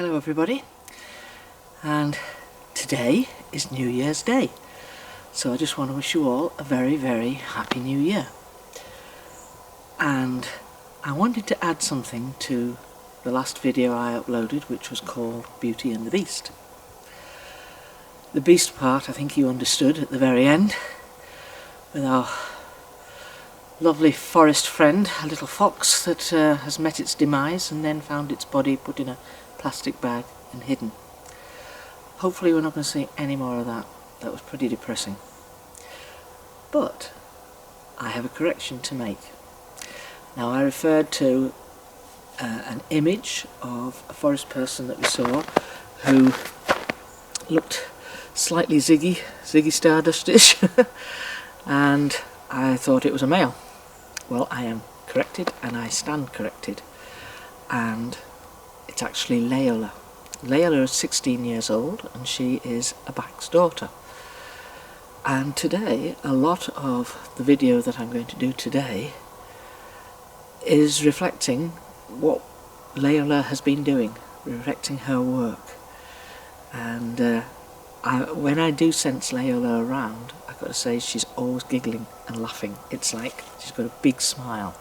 Hello everybody, and today is New Year's Day, so I just want to wish you all a very happy New Year. And I wanted to add something to the last video I uploaded, which was called Beauty and the Beast. The beast part I think you understood at the very end, with our lovely forest friend, a little fox that has met its demise and then found its body put in a plastic bag and hidden. Hopefully we're not going to see any more of that. That was pretty depressing. But I have a correction to make. Now, I referred to an image of a forest person that we saw who looked slightly Ziggy Stardustish and I thought it was a male. Well, I am corrected, and I stand corrected, and it's actually Laola. Laola is 16 years old and she is Abaq's daughter. And today, a lot of the video that I'm going to do today is reflecting what Laola has been doing, reflecting her work. And when I do sense Laola around, I've got to say she's always giggling and laughing. It's like she's got a big smile.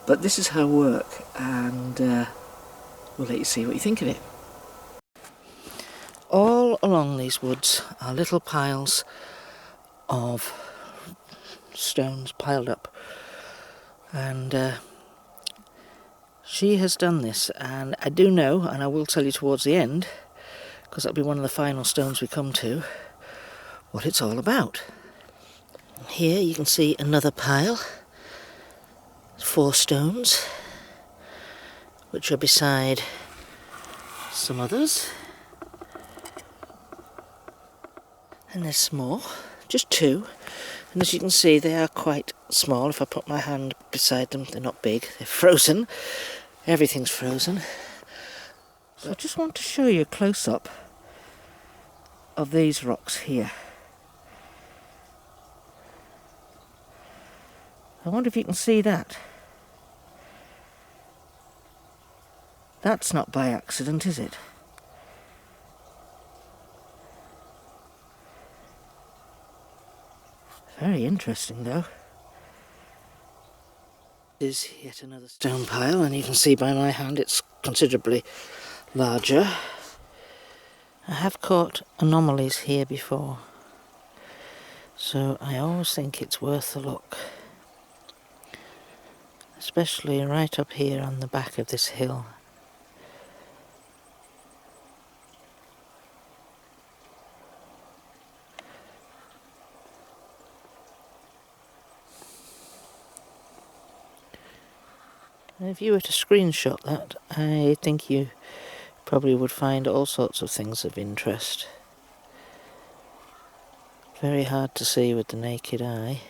But this is her work, and we'll let you see what you think of it. All along these woods are little piles of stones piled up, and she has done this, and I do know, and I will tell you towards the end, because that'll be one of the final stones we come to, what it's all about. Here you can see another pile, 4 stones, which are beside some others. And there's more, just 2. And as you can see, they are quite small. If I put my hand beside them, they're not big, they're frozen. Everything's frozen. So I just want to show you a close-up of these rocks here. I wonder if you can see that. That's not by accident, is it? Very interesting, though. This is yet another stone pile, and you can see by my hand it's considerably larger. I have caught anomalies here before, so I always think it's worth a look. Especially right up here on the back of this hill. And if you were to screenshot that, I think you probably would find all sorts of things of interest. Very hard to see with the naked eye.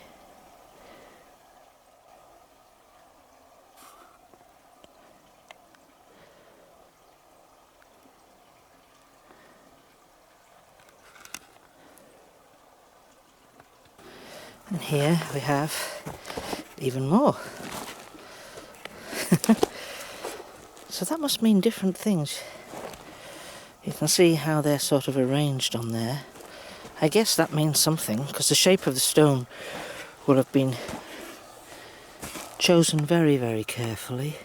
And here we have even more. So that must mean different things. You can see how they're sort of arranged on there. I guess that means something, because the shape of the stone will have been chosen very carefully.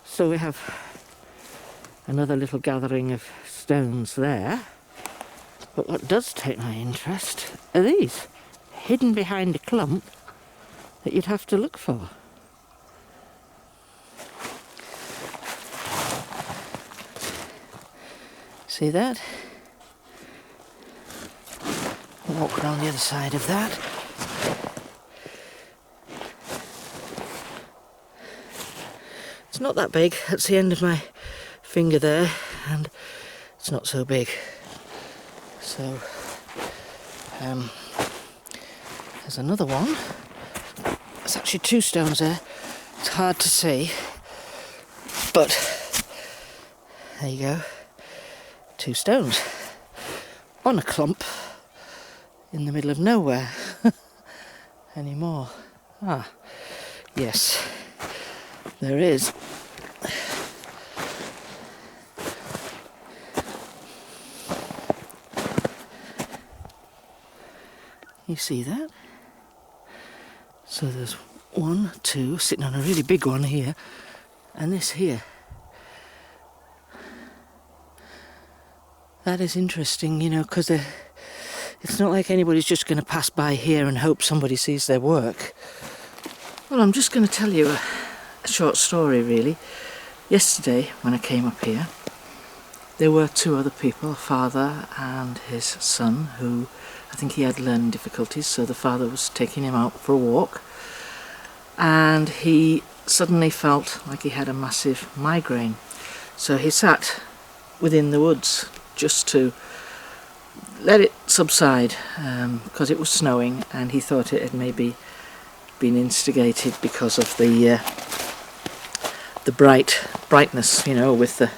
So we have another little gathering of stones there. But what does take my interest are these, hidden behind a clump that you'd have to look for. See that? I'll walk around the other side of that. It's not that big, that's the end of my finger there, and it's not so big. So, there's another one. There's actually 2 stones there. It's hard to see, but there you go. 2 stones on a clump in the middle of nowhere anymore. Yes, there is. You see that? So there's 1, 2, sitting on a really big one here, and this here. That is interesting, you know, because it's not like anybody's just going to pass by here and hope somebody sees their work. Well, I'm just going to tell you a short story, really. Yesterday, when I came up here, there were 2 other people, a father and his son, who I think he had learning difficulties, so the father was taking him out for a walk, and he suddenly felt like he had a massive migraine. So he sat within the woods just to let it subside, because it was snowing, and he thought it had maybe been instigated because of the brightness, you know, with the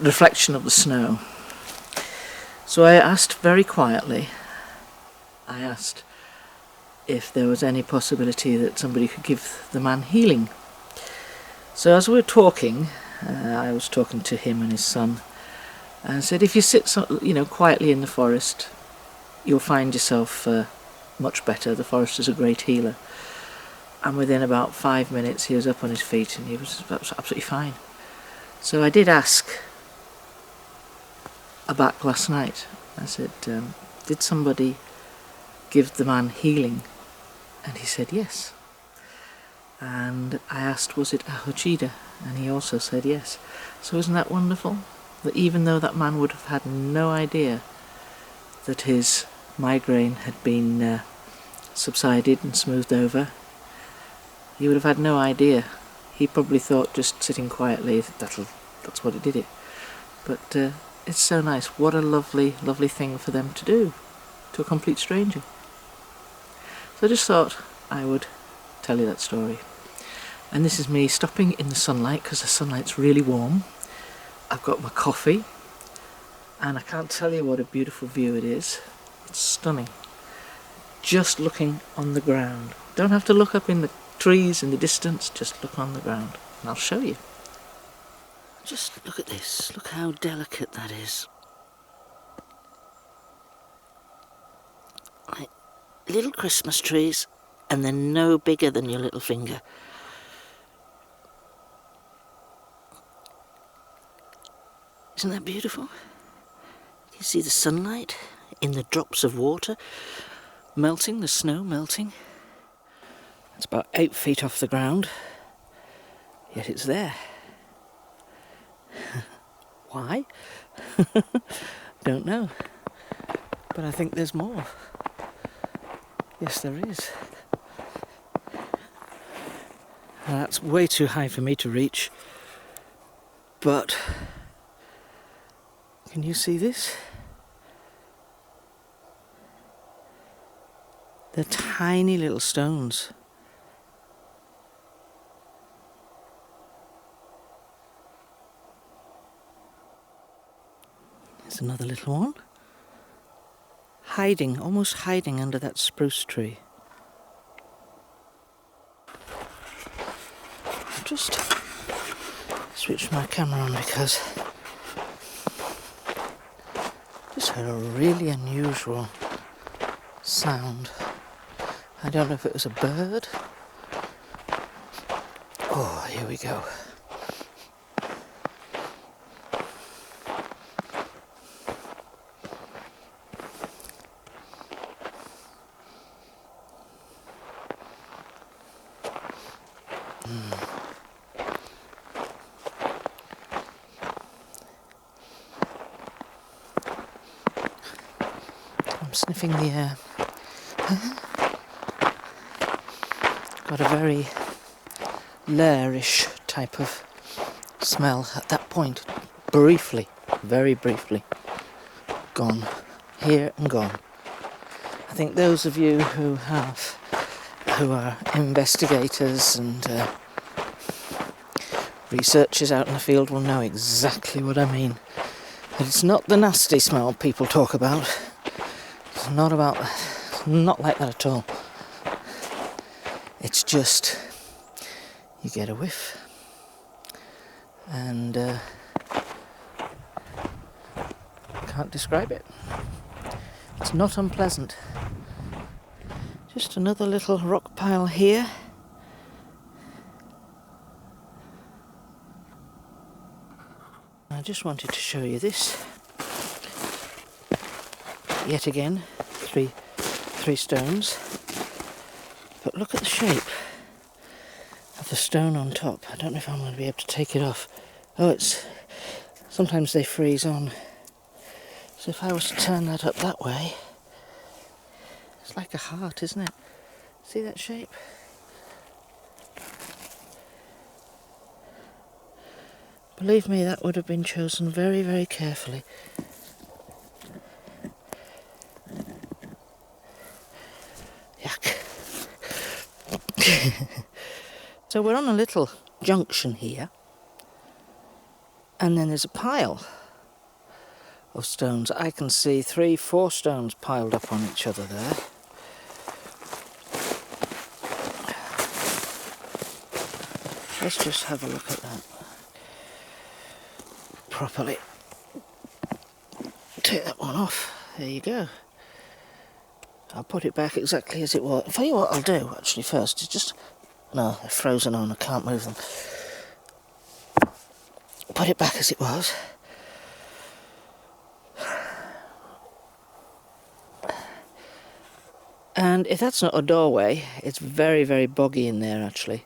reflection of the snow. So I asked very quietly, I asked if there was any possibility that somebody could give the man healing. So as we were talking, I was talking to him and his son, and I said, if you sit, you know, quietly in the forest, you'll find yourself much better. The forest is a great healer. And within about 5 minutes he was up on his feet and he was absolutely fine. So I did ask Abaq last night. I said, did somebody give the man healing? And he said yes. And I asked, was it a hojida? And he also said yes. So isn't that wonderful? That even though that man would have had no idea that his migraine had been subsided and smoothed over, he would have had no idea. He probably thought just sitting quietly, that's what it did it. But it's so nice. What a lovely, lovely thing for them to do to a complete stranger. So I just thought I would tell you that story. And this is me stopping in the sunlight, because the sunlight's really warm. I've got my coffee, and I can't tell you what a beautiful view it is. It's stunning. Just looking on the ground. Don't have to look up in the trees in the distance, just look on the ground, and I'll show you. Just look at this. Look how delicate that is. Like little Christmas trees, and they're no bigger than your little finger. Isn't that beautiful? You see the sunlight in the drops of water melting, the snow melting. It's about 8 feet off the ground, yet it's there. Why? Don't know. But I think there's more. Yes, there is. That's way too high for me to reach. But can you see this? They're tiny little stones. There's another little one. Hiding, almost hiding under that spruce tree. I'll just switch my camera on because I just heard a really unusual sound. I don't know if it was a bird. Oh, here we go. I'm sniffing the air. Got a very lairish type of smell at that point. Briefly, very briefly. Gone. Here and gone. I think those of you who are investigators and researchers out in the field will know exactly what I mean. But it's not the nasty smell people talk about. It's not about that. Not like that at all. It's just, you get a whiff, and can't describe it. It's not unpleasant. Just another little rock pile here. I just wanted to show you this. Yet again, three stones. But look at the shape of the stone on top. I don't know if I'm going to be able to take it off. Oh, sometimes they freeze on. So if I was to turn that up that way, it's like a heart, isn't it? See that shape? Believe me, that would have been chosen very, very carefully. Yuck. So we're on a little junction here, and then there's a pile of stones. I can see 3-4 stones piled up on each other there. Let's just have a look at that properly. Take that one off. There you go. I'll put it back exactly as it was. I'll tell you what I'll do actually first is just... No, they're frozen on, I can't move them. Put it back as it was. And if that's not a doorway, it's very, very boggy in there actually.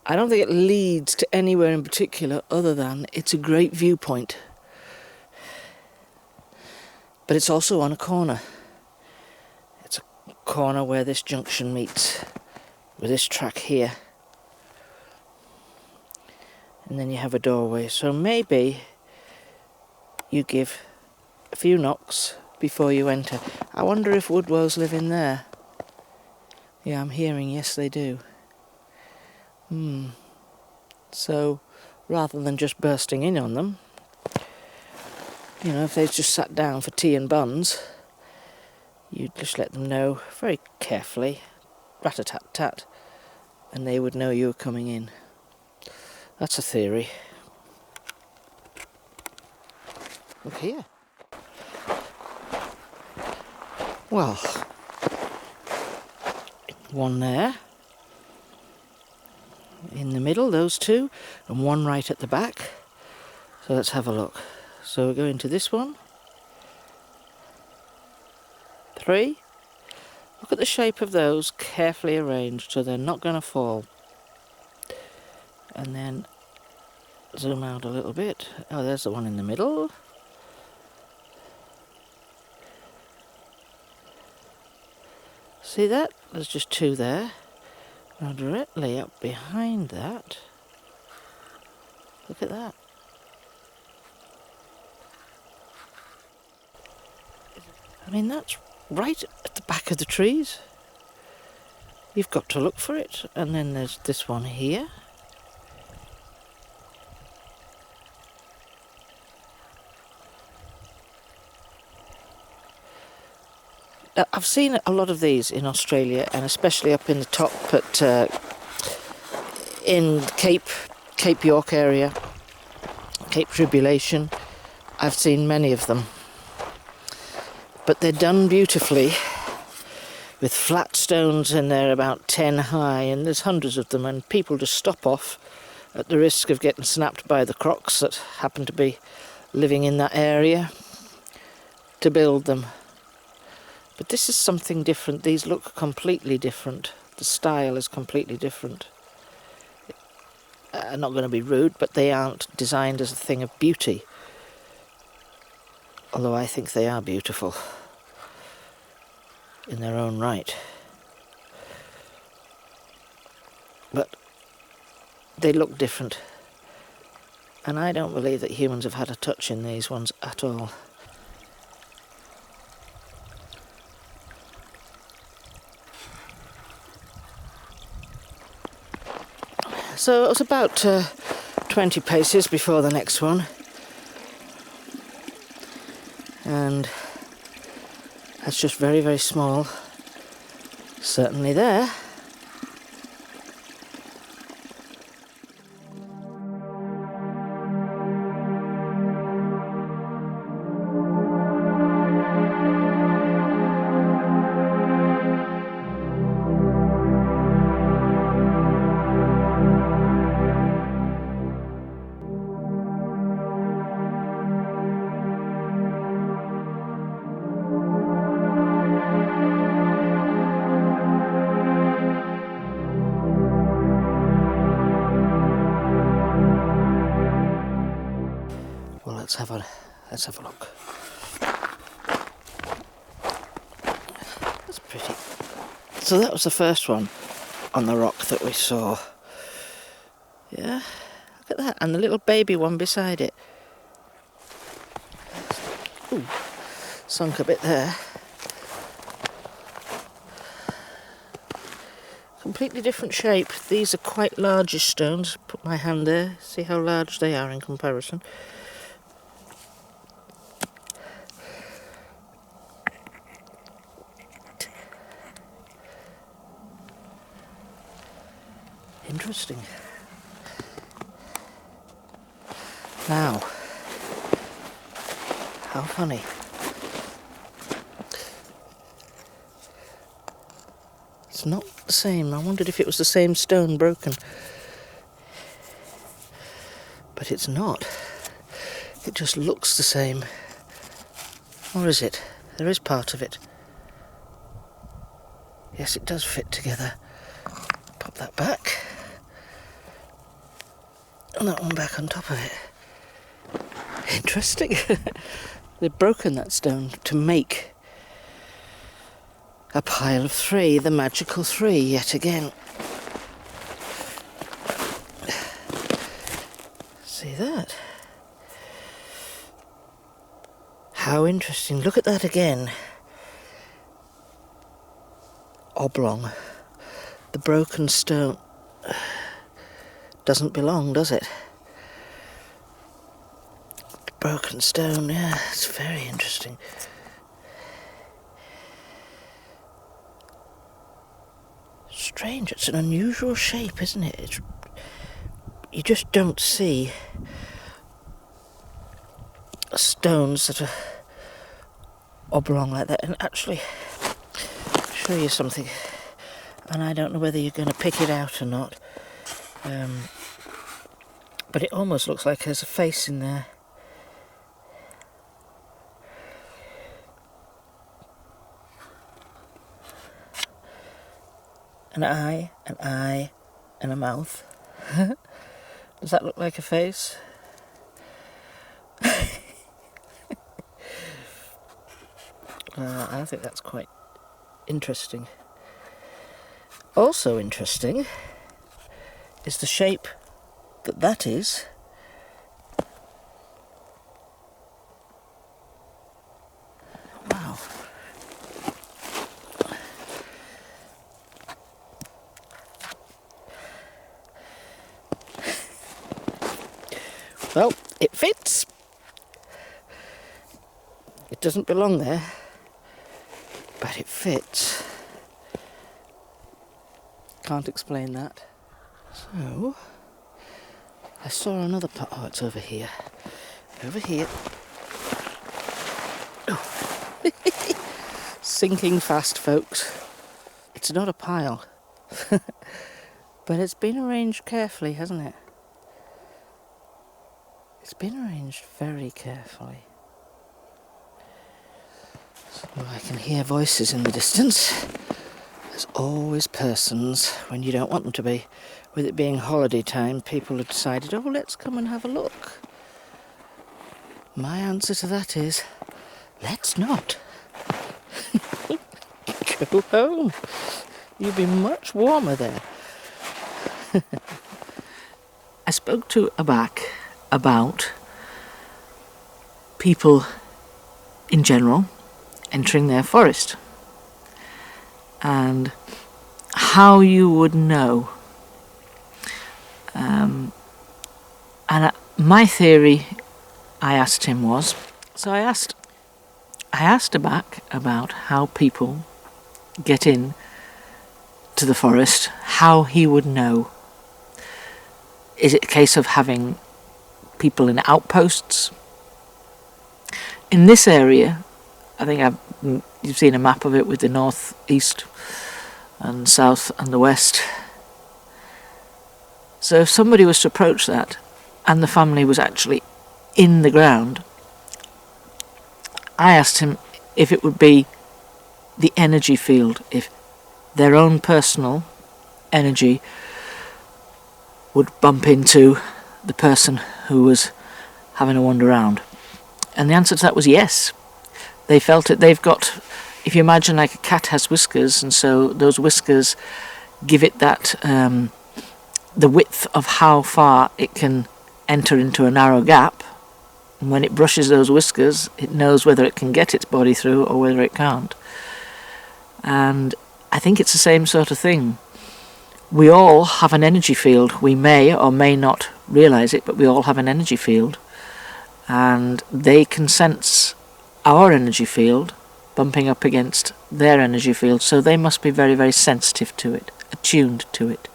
I don't think it leads to anywhere in particular other than it's a great viewpoint. But it's also on a corner. It's a corner where this junction meets with this track here. And then you have a doorway. So maybe you give a few knocks before you enter. I wonder if woodwells live in there. Yeah, I'm hearing yes they do. So rather than just bursting in on them, you know, if they just sat down for tea and buns, you'd just let them know very carefully, rat-a-tat-tat, and they would know you were coming in. That's a theory. Look here. Well, one there, in the middle, those two, and one right at the back. So let's have a look. So we're going to this one. 3. Look at the shape of those, carefully arranged so they're not going to fall. And then zoom out a little bit. Oh, there's the one in the middle. See that? There's just 2 there. Now directly up behind that, look at that. I mean, that's right at the back of the trees. You've got to look for it. And then there's this one here. I've seen a lot of these in Australia, and especially up in the top in Cape York area, Cape Tribulation. I've seen many of them. But they're done beautifully with flat stones, and they're about 10 high, and there's hundreds of them, and people just stop off at the risk of getting snapped by the crocs that happen to be living in that area to build them. But this is something different. These look completely different. The style is completely different. I'm not going to be rude, but they aren't designed as a thing of beauty. Although I think they are beautiful in their own right. But they look different. And I don't believe that humans have had a touch in these ones at all. So it was about 20 paces before the next one, and That's just very, very small. Certainly there. Well, let's have a look. That's pretty. So that was the first one on the rock that we saw. Yeah, look at that, and the little baby one beside it. Ooh, sunk a bit there. Completely different shape. These are quite large stones. Put my hand there, see how large they are in comparison. Interesting. Now, how funny. It's not the same. I wondered if it was the same stone broken. But it's not. It just looks the same. Or is it? There is part of it. Yes, it does fit together. Pop that back. And that one back on top of it. Interesting. They've broken that stone to make a pile of 3, the magical 3, yet again. See that? How interesting. Look at that again. Oblong. The broken stone doesn't belong, does it? Broken stone, yeah, it's very interesting. Strange, it's an unusual shape, isn't it? You just don't see stones that are oblong like that. And actually, I'll show you something. And I don't know whether you're going to pick it out or not. But it almost looks like there's a face in there. An eye, and a mouth. Does that look like a face? I think that's quite interesting. Also interesting is the shape that is. Wow. Well, it fits. It doesn't belong there, but it fits. Can't explain that. So, I saw another part. Oh, it's over here. Over here. Oh. Sinking fast, folks. It's not a pile. But it's been arranged carefully, hasn't it? It's been arranged very carefully. So I can hear voices in the distance. There's always persons when you don't want them to be. With it being holiday time, people have decided, oh, let's come and have a look. My answer to that is, let's not. Go home. You'll be much warmer there. I spoke to Abaq about people in general entering their forest and how you would know. And my theory, I asked him was, so I asked I asked Abaq about how people get in to the forest, how he would know. Is it a case of having people in outposts? In this area, I think you've seen a map of it with the north, east and south and the west. So if somebody was to approach that and the family was actually in the ground, I asked him if it would be the energy field, if their own personal energy would bump into the person who was having a wander around. And the answer to that was yes. They felt it. They've got, if you imagine like a cat has whiskers, and so those whiskers give it that, the width of how far it can enter into a narrow gap. And when it brushes those whiskers, it knows whether it can get its body through or whether it can't. And I think it's the same sort of thing. We all have an energy field. We may or may not realise it, but we all have an energy field. And they can sense our energy field bumping up against their energy field, so they must be very, very sensitive to it, attuned to it.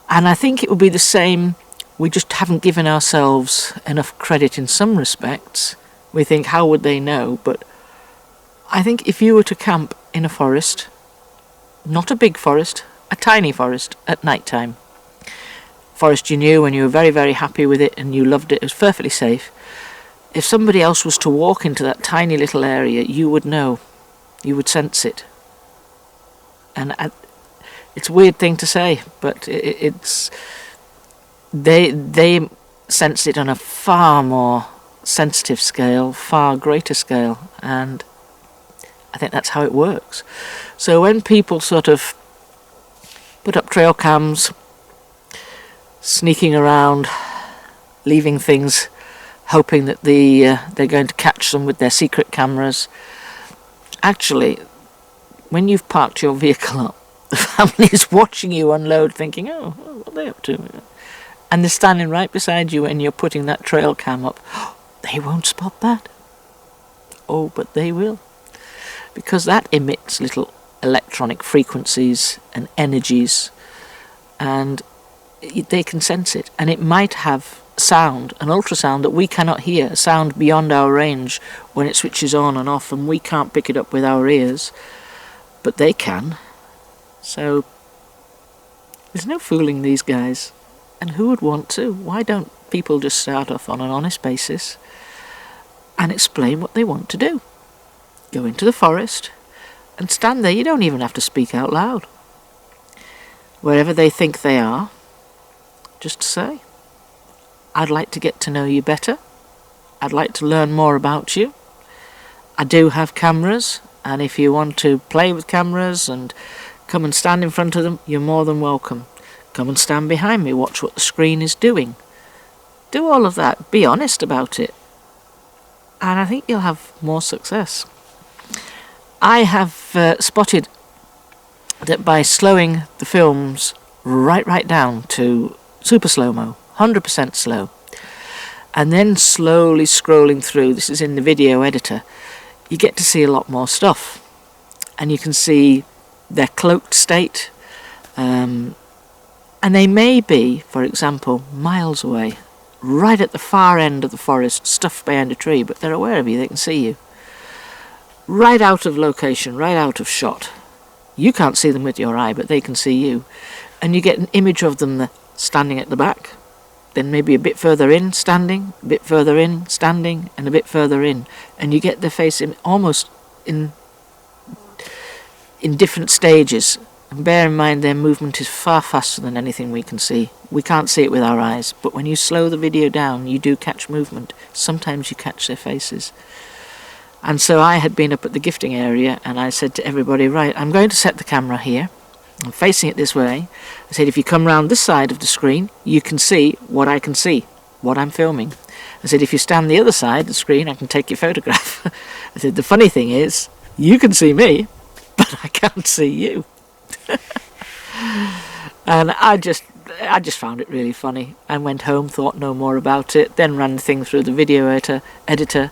And I think it would be the same. We just haven't given ourselves enough credit in some respects. We think, how would they know? But I think if you were to camp in a forest, not a big forest, a tiny forest, at night time, forest you knew and you were very, very happy with it and you loved it, it was perfectly safe. If somebody else was to walk into that tiny little area, you would know, you would sense it. And it's a weird thing to say, but it's they sense it on a far more sensitive scale, far greater scale, and I think that's how it works. So when people sort of put up trail cams, sneaking around, leaving things, hoping that they're going to catch them with their secret cameras, actually, when you've parked your vehicle up, the family is watching you unload, thinking, oh, what are they up to? And they're standing right beside you when you're putting that trail cam up. They won't spot that. Oh, but they will. Because that emits little electronic frequencies and energies, and they can sense it. And it might have sound, an ultrasound that we cannot hear, a sound beyond our range when it switches on and off, and we can't pick it up with our ears, but they can. So there's no fooling these guys. And who would want to? Why don't people just start off on an honest basis and explain what they want to do? Go into the forest and stand there. You don't even have to speak out loud. Wherever they think they are, just say, I'd like to get to know you better. I'd like to learn more about you. I do have cameras, and if you want to play with cameras and come and stand in front of them, you're more than welcome. Come and stand behind me, watch what the screen is doing. Do all of that, be honest about it, and I think you'll have more success. I have spotted that by slowing the films right down to super slow-mo, 100% slow, and then slowly scrolling through, this is in the video editor, you get to see a lot more stuff. And you can see their cloaked state, and they may be, for example, miles away, right at the far end of the forest, stuffed behind a tree, but they're aware of you, they can see you. Right out of location, right out of shot. You can't see them with your eye, but they can see you. And you get an image of them standing at the back, then maybe a bit further in, standing, a bit further in, standing, and a bit further in. And you get their face almost in different stages. And bear in mind their movement is far faster than anything we can see. We can't see it with our eyes, but when you slow the video down, you do catch movement. Sometimes you catch their faces. And so I had been up at the gifting area, and I said to everybody, right, I'm going to set the camera here. I'm facing it this way. I said, if you come round this side of the screen, you can see what I can see, what I'm filming. I said, if you stand the other side of the screen, I can take your photograph. I said, the funny thing is, you can see me, but I can't see you. And I just found it really funny. I went home, thought no more about it, then ran the thing through the video editor,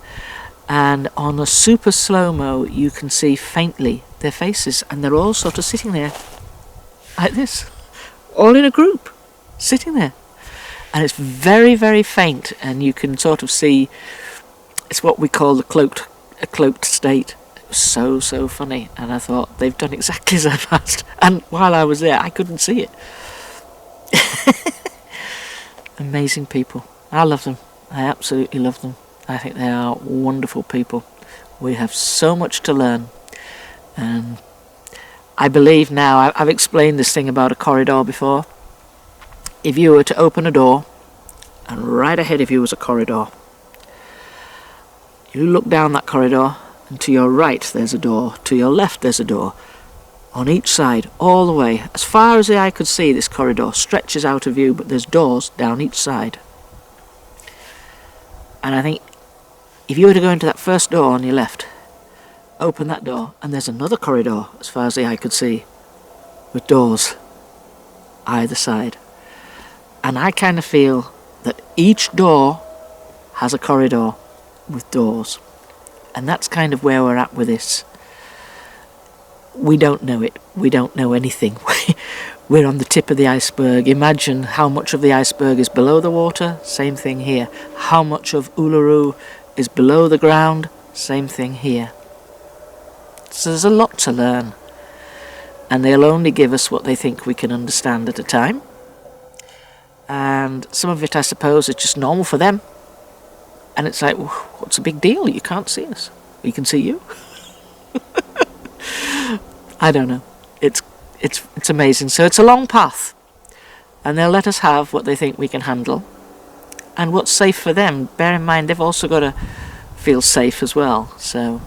and on a super slow-mo you can see faintly their faces, and they're all sort of sitting there like this, all in a group, sitting there. And it's very, very faint, and you can sort of see, it's what we call a cloaked state. It was so funny, and I thought, they've done exactly as I've asked, and while I was there I couldn't see it. Amazing people. I love them. I absolutely love them. I think they are wonderful people. We have so much to learn, and I believe now, I've explained this thing about a corridor before. If you were to open a door, and right ahead of you was a corridor, you look down that corridor, and to your right there's a door, to your left there's a door. On each side, all the way, as far as the eye could see, this corridor stretches out of view, but there's doors down each side. And I think, if you were to go into that first door on your left, open that door, and there's another corridor as far as the eye could see, with doors either side. And I kind of feel that each door has a corridor with doors. And that's kind of where we're at with this. We don't know it. We don't know anything. We're on the tip of the iceberg. Imagine how much of the iceberg is below the water. Same thing here. How much of Uluru is below the ground. Same thing here. So there's a lot to learn. And they'll only give us what they think we can understand at a time. And some of it, I suppose, is just normal for them. And it's like, what's the big deal? You can't see us. We can see you. I don't know. It's amazing. So it's a long path, and they'll let us have what they think we can handle, and what's safe for them. Bear in mind, they've also got to feel safe as well. So